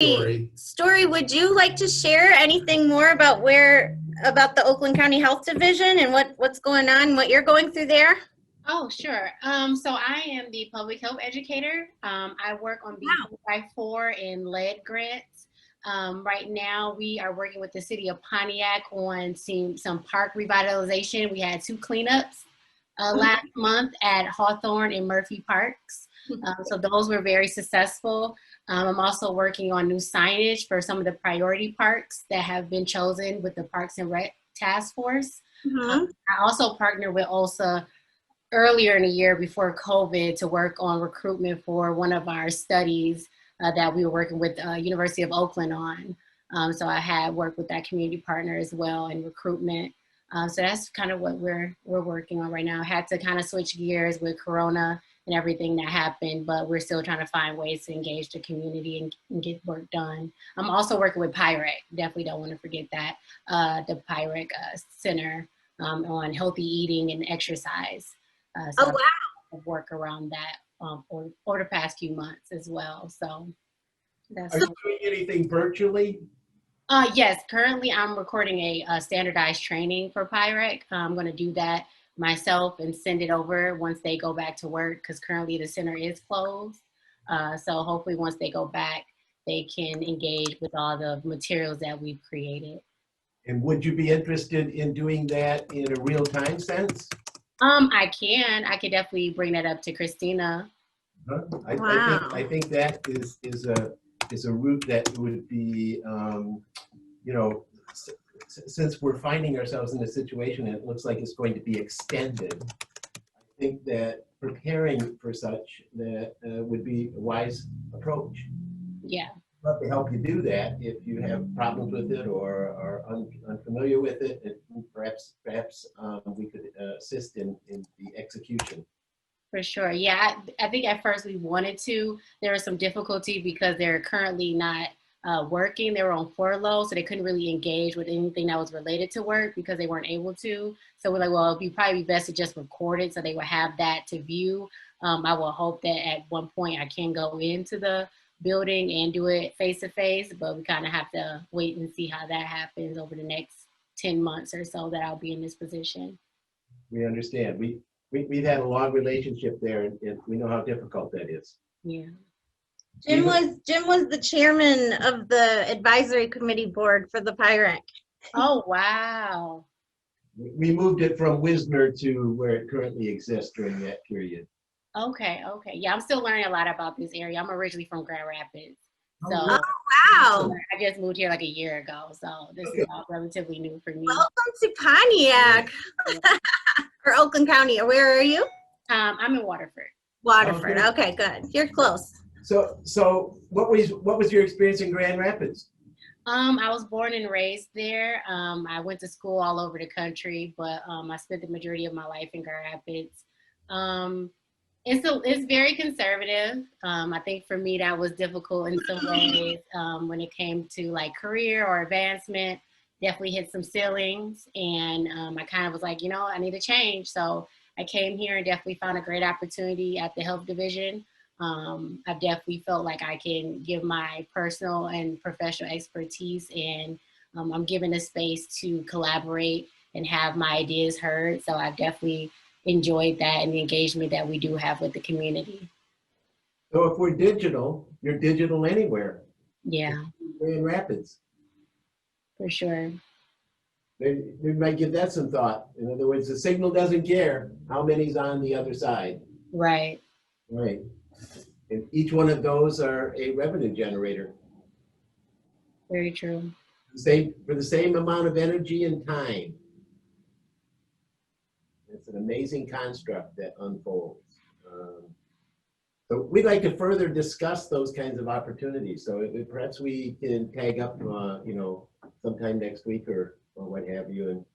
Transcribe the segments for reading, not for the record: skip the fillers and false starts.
Storee. Storee, would you like to share anything more about about the Oakland County Health Division and what's going on, what you're going through there? Oh, sure. So I am the public health educator. I work on the 4x4 and lead grants. Right now, we are working with the city of Pontiac on some park revitalization. We had 2 cleanups last month at Hawthorne and Murphy Parks. So those were very successful. I'm also working on new signage for some of the priority parks that have been chosen with the Parks and Rec Task Force. I also partnered with OSA earlier in the year before COVID to work on recruitment for one of our studies that we were working with University of Oakland on. So I had worked with that community partner as well in recruitment. So that's kind of what we're working on right now. I had to kind of switch gears with Corona and everything that happened, but we're still trying to find ways to engage the community and get work done. I'm also working with PYREC. Definitely don't want to forget that, the PYREC Center on healthy eating and exercise. So I've worked around that over the past few months as well. So that's. Are you doing anything virtually? Yes, currently I'm recording a standardized training for PYREC. I'm going to do that myself and send it over once they go back to work, because currently the center is closed. So hopefully once they go back, they can engage with all the materials that we've created. And would you be interested in doing that in a real-time sense? I could definitely bring that up to Christina. I think that is a route that would be, you know, since we're finding ourselves in a situation that looks like it's going to be extended, I think that preparing for such would be a wise approach. Yeah. I'd love to help you do that if you have problems with it or are unfamiliar with it, and perhaps we could assist in the execution. For sure. Yeah, I think at first we wanted to. There was some difficulty because they're currently not working. They were on furlough, so they couldn't really engage with anything that was related to work because they weren't able to. So we're like, well, it'd probably be best to just record it so they would have that to view. I will hope that at one point I can go into the building and do it face-to-face, but we kind of have to wait and see how that happens over the next 10 months or so that I'll be in this position. We understand. We've had a long relationship there, and we know how difficult that is. Yeah. Jim was the chairman of the advisory committee board for the PYREC. Oh, wow. We moved it from Wisner to where it currently exists during that period. Okay. Yeah, I'm still learning a lot about this area. I'm originally from Grand Rapids. So oh, wow. I just moved here like a year ago. So this is all relatively new for me. Welcome to Pontiac. Or Oakland County. Where are you? I'm in Waterford. Waterford. Okay, good. You're close. So what was your experience in Grand Rapids? I was born and raised there. I went to school all over the country, but I spent the majority of my life in Grand Rapids. It's very conservative. I think for me that was difficult in some ways when it came to like career or advancement. Definitely hit some ceilings, and I kind of was like, I need to change. So I came here and definitely found a great opportunity at the health division. I definitely felt like I can give my personal and professional expertise, and I'm given a space to collaborate and have my ideas heard. So I've definitely enjoyed that and the engagement that we do have with the community. So if we're digital, you're digital anywhere. Yeah. Grand Rapids. For sure. We might give that some thought. In other words, the signal doesn't care how many's on the other side. Right. Right. And each one of those are a revenue generator. Very true. For the same amount of energy and time. It's an amazing construct that unfolds. So we'd like to further discuss those kinds of opportunities. So perhaps we can tag up, sometime next week or what have you, and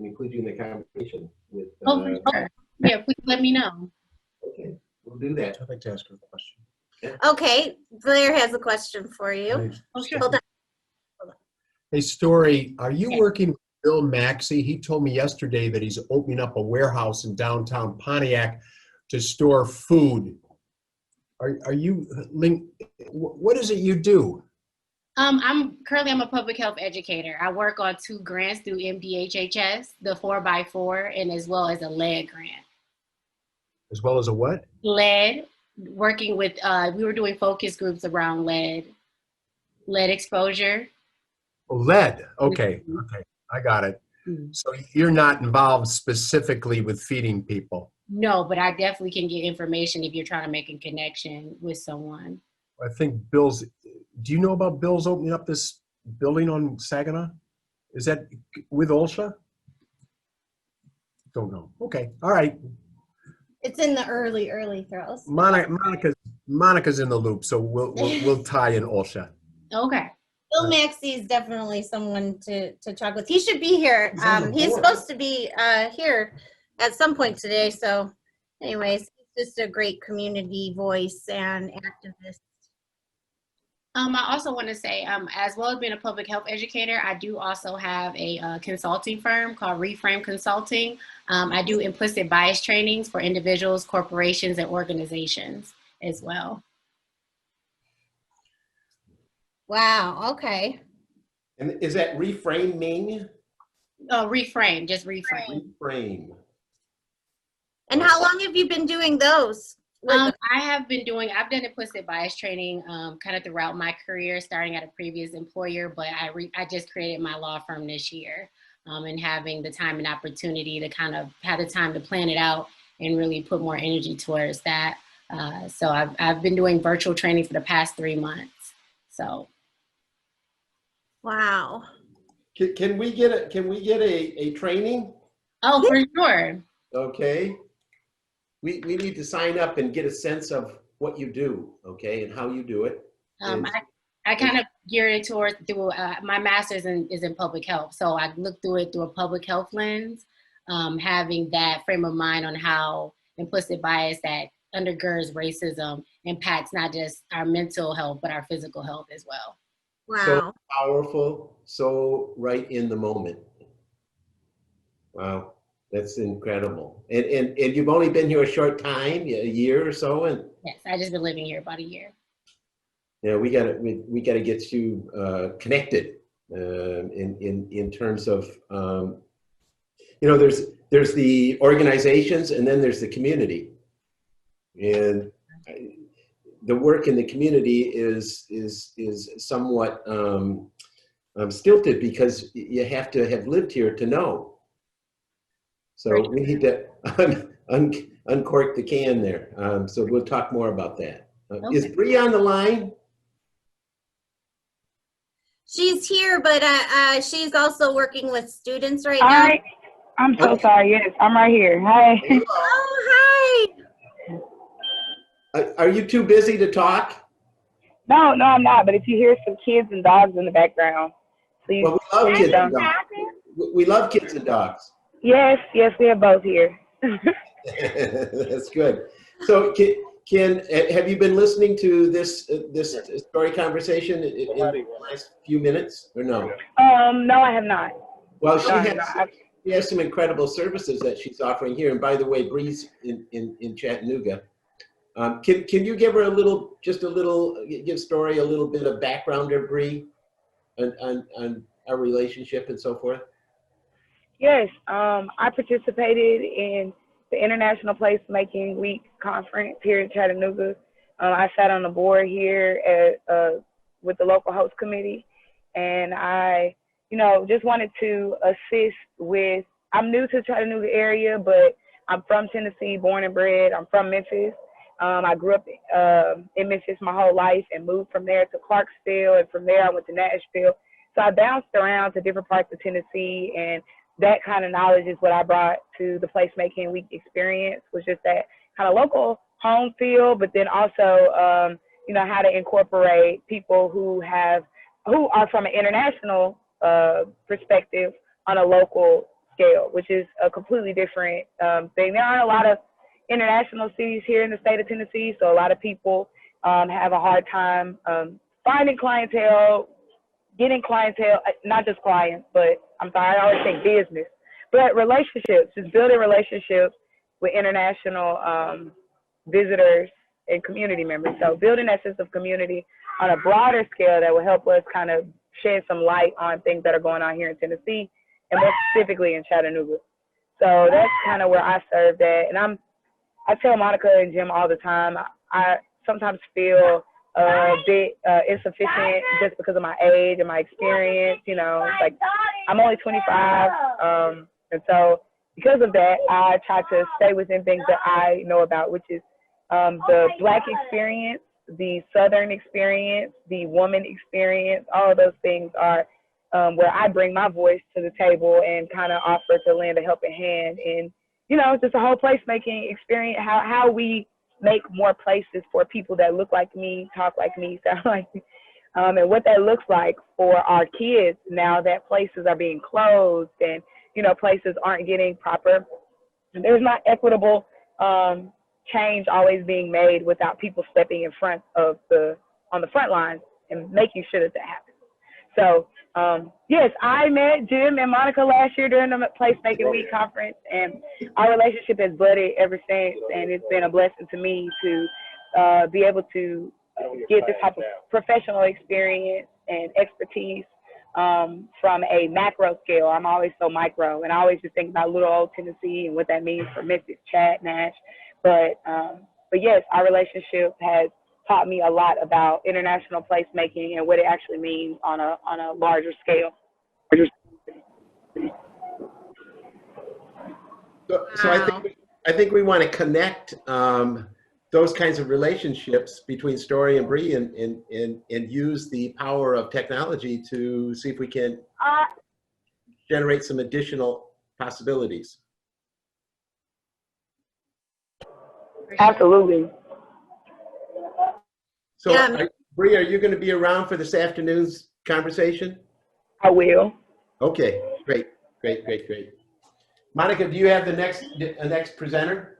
include you in the conversation with. For sure. Yeah, please let me know. Okay, we'll do that. I'd like to ask her a question. Yeah. Okay, Blair has a question for you. Oh, sure. Hold on. Hey, Storee, are you working with Bill Maxey? He told me yesterday that he's opening up a warehouse in downtown Pontiac to store food. Are you linked? What is it you do? I'm a public health educator. I work on 2 grants through MDHHS, the 4x4, and as well as a lead grant. As well as a what? Lead, working with, we were doing focus groups around lead exposure. Oh, lead. Okay. Okay. I got it. So you're not involved specifically with feeding people? No, but I definitely can get information if you're trying to make a connection with someone. I think Bill's, do you know about Bill's opening up this building on Saginaw? Is that with OLSHA? Don't know. Okay. All right. It's in the early throws. Monica's in the loop, so we'll tie in OLSHA. Okay. Bill Maxey is definitely someone to talk with. He should be here. He's supposed to be here at some point today. So anyways, he's just a great community voice and activist. I also want to say, as well as being a public health educator, I do also have a consulting firm called Reframe Consulting. I do implicit bias trainings for individuals, corporations, and organizations as well. Wow. Okay. And is that reframing? Reframe, just reframe. Reframe. And how long have you been doing those? I've done implicit bias training kind of throughout my career, starting at a previous employer, but I just created my law firm this year, and having the time and opportunity to kind of have the time to plan it out and really put more energy towards that. So I've been doing virtual training for the past 3 months. So. Wow. Can we get a training? Oh, for sure. Okay. We need to sign up and get a sense of what you do, okay, and how you do it. I kind of gear it towards through my master's is in public health, so I look through it through a public health lens, having that frame of mind on how implicit bias that undergirds racism impacts not just our mental health but our physical health as well. Wow. So powerful, so right in the moment. Wow. That's incredible. And you've only been here a short time, a year or so, and yes, I just been living here about a year. Yeah, we gotta get you connected in terms of there's the organizations and then there's the community, and the work in the community is somewhat stilted because you have to have lived here to know. So we need to uncork the can there. So we'll talk more about that. Okay. Is Bree on the line? She's here, but she's also working with students right now. I'm so sorry. Yes, I'm right here. Hi. Oh, hi. Are you too busy to talk? No, I'm not. But if you hear some kids and dogs in the background, please. Well, we love kids and dogs. We love kids and dogs. Yes, we have both here. That's good. So, have you been listening to this story conversation in the last few minutes, or no? No, I have not. Well, she has some incredible services that she's offering here. And by the way, Bree's in Chattanooga. Can you give her give Storee a little bit of background, or Bree, on our relationship and so forth? Yes, I participated in the International Placemaking Week conference here in Chattanooga. I sat on the board here with the local host committee, and I, just wanted to assist with. I'm new to the Chattanooga area, but I'm from Tennessee, born and bred. I'm from Memphis. I grew up in Memphis my whole life and moved from there to Clarksville, and from there I went to Nashville. So I bounced around to different parts of Tennessee, and that kind of knowledge is what I brought to the Placemaking Week experience, was just that kind of local home feel, but then also, how to incorporate people who are from an international perspective on a local scale, which is a completely different thing. There aren't a lot of international cities here in the state of Tennessee, so a lot of people have a hard time finding clientele, getting clientele, not just clients, but I always say business, but relationships, just building relationships with international visitors and community members. So building that sense of community on a broader scale that will help us kind of shed some light on things that are going on here in Tennessee, and more specifically in Chattanooga. So that's kind of where I served at. And I tell Monica and Jim all the time, I sometimes feel a bit insufficient just because of my age and my experience. You know, like I'm only 25. And so because of that, I try to stay within things that I know about, which is the Black experience, the Southern experience, the woman experience. All of those things are where I bring my voice to the table and kind of offer to lend a helping hand in, you know, just a whole placemaking experience, how we make more places for people that look like me, talk like me, sound like me, and what that looks like for our kids now that places are being closed and, you know, places aren't getting proper. There's not equitable change always being made without people stepping in front of on the front lines and making sure that happens. So, yes, I met Jim and Monica last year during the Placemaking Week conference, and our relationship has budded ever since, and it's been a blessing to me to be able to get this type of professional experience and expertise from a macro scale. I'm always so micro, and I always just think about little old Tennessee and what that means for Memphis, Chat, Nash. But yes, our relationship has taught me a lot about international placemaking and what it actually means on a larger scale. So I think we want to connect those kinds of relationships between Storee and Bree and use the power of technology to see if we can generate some additional possibilities. Absolutely. So, Yeah. Bree, are you going to be around for this afternoon's conversation? I will. Okay, great. Monica, do you have the next presenter?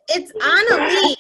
It's Annalie.